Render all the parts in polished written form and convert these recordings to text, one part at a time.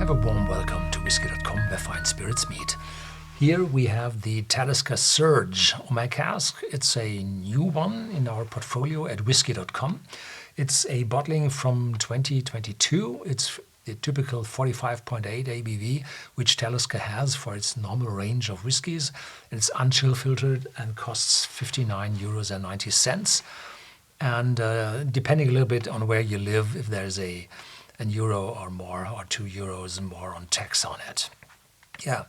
Have a warm welcome to Whisky.com, where fine spirits meet. Here we have the Talisker Surge on my cask. It's a new one in our portfolio at Whisky.com. It's a bottling from 2022. It's the typical 45.8 ABV, which Talisker has for its normal range of whiskies. It's unchill filtered and costs 59.90 euros. And depending a little bit on where you live, if there's an euro or more, or €2 more on tax on it. Yeah,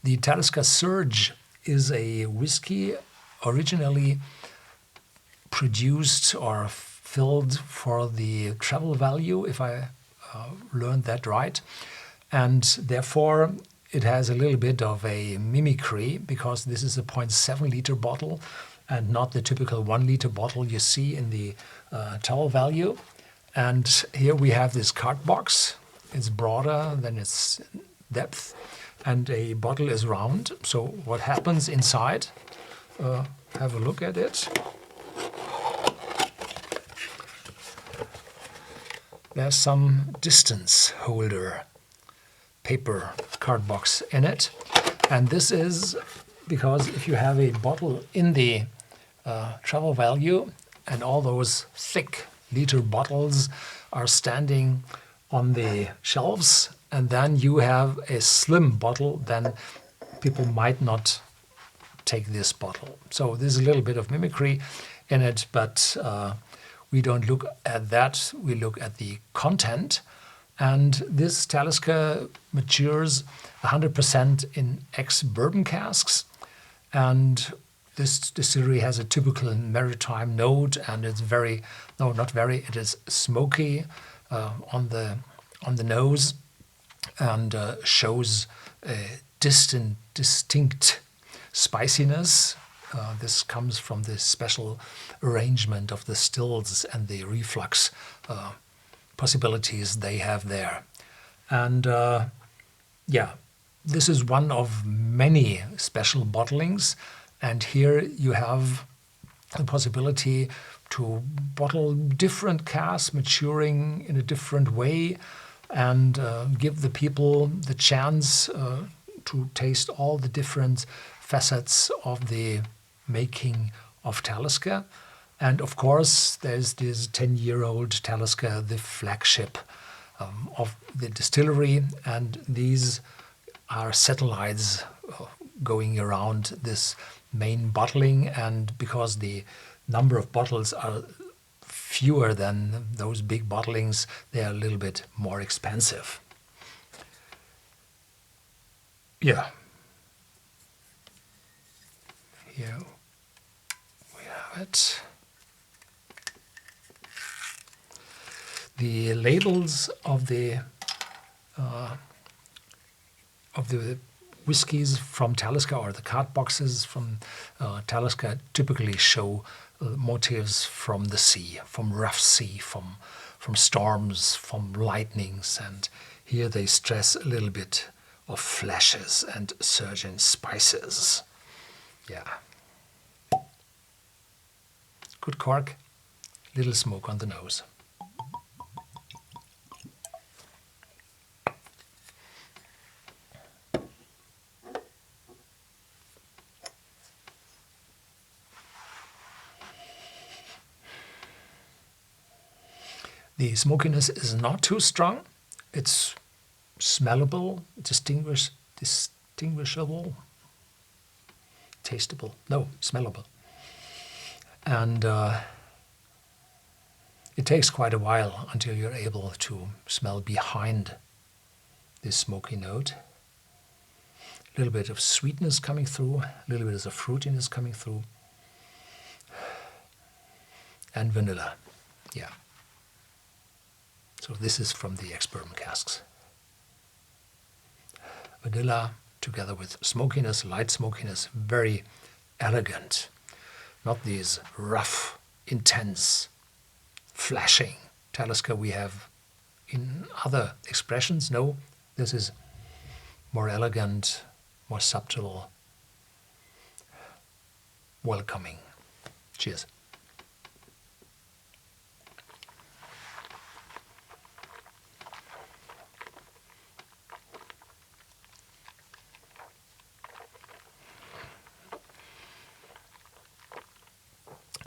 the Talisker Surge is a whiskey originally produced or filled for the travel value, if I learned that right. And therefore, it has a little bit of a mimicry, because this is a 0.7 liter bottle and not the typical 1 liter bottle you see in the travel value. And here we have this card box. It's broader than its depth, and a bottle is round. So what happens inside? Have a look at it. There's some distance holder paper card box in it. And this is because if you have a bottle in the travel value and all those thick liter bottles are standing on the shelves, and then you have a slim bottle, then people might not take this bottle. So there's a little bit of mimicry in it, but we don't look at that. We look at the content. And this Talisker matures 100% in ex-bourbon casks. And this distillery has a typical Maritime note, and it's it is smoky on the nose, and shows a distinct spiciness. This comes from the special arrangement of the stills and the reflux possibilities they have there. And this is one of many special bottlings. And here you have the possibility to bottle different casks maturing in a different way, and give the people the chance to taste all the different facets of the making of Talisker. And of course, there's this 10-year-old Talisker, the flagship of the distillery, and these are satellites going around this main bottling. And because the number of bottles are fewer than those big bottlings, they are a little bit more expensive. Yeah. Here we have it. The labels of the whiskies from Talisker, or the card boxes from Talisker, typically show motifs from the sea, from rough sea, from storms, from lightnings. And here they stress a little bit of flashes and surging spices. Yeah. Good cork, little smoke on the nose. The smokiness is not too strong. It's smellable, distinguishable, tasteable. No, smellable. And it takes quite a while until you're able to smell behind this smoky note. A little bit of sweetness coming through, a little bit of fruitiness coming through, and vanilla. Yeah. So this is from the ex-bourbon casks. Vanilla together with smokiness, light smokiness, very elegant. Not these rough, intense, flashing Talisker we have in other expressions. No, this is more elegant, more subtle, welcoming. Cheers.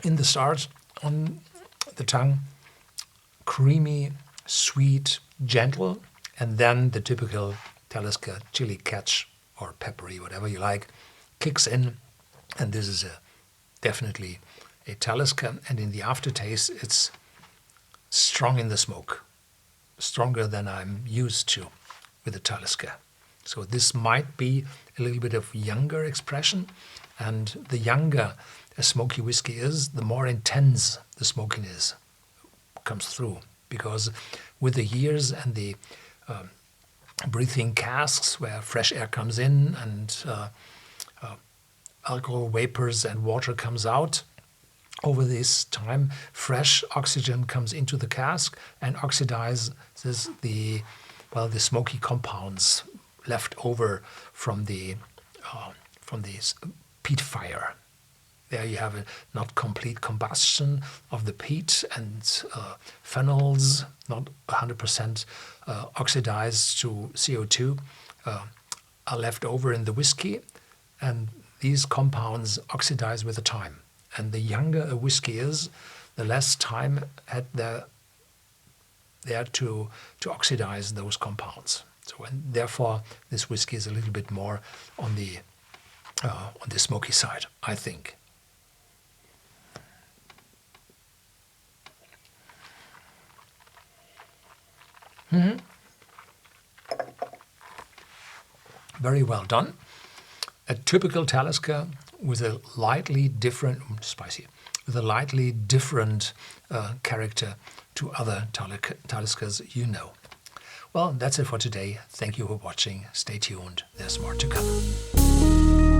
in the start on the tongue, creamy, sweet, gentle, and then the typical Talisker chili catch or peppery, whatever you like, kicks in, and this is definitely a Talisker. And in the aftertaste, it's strong in the smoke, stronger than I'm used to with the Talisker. So this might be a little bit of younger expression, and the younger a smoky whiskey is, the more intense the smokiness comes through, because with the years and the breathing casks where fresh air comes in and alcohol vapors and water comes out, over this time fresh oxygen comes into the cask and oxidizes the smoky compounds left over from the peat fire. There you have a not complete combustion of the peat, and phenols, not 100% oxidized to CO2, are left over in the whiskey, and these compounds oxidize with the time. And the younger a whiskey is, the less time had there to oxidize those compounds. So, and therefore, this whiskey is a little bit more on the smoky side, I think. Very well done. A typical Talisker with a lightly different, character to other Taliskers you know. Well, that's it for today. Thank you for watching. Stay tuned. There's more to come.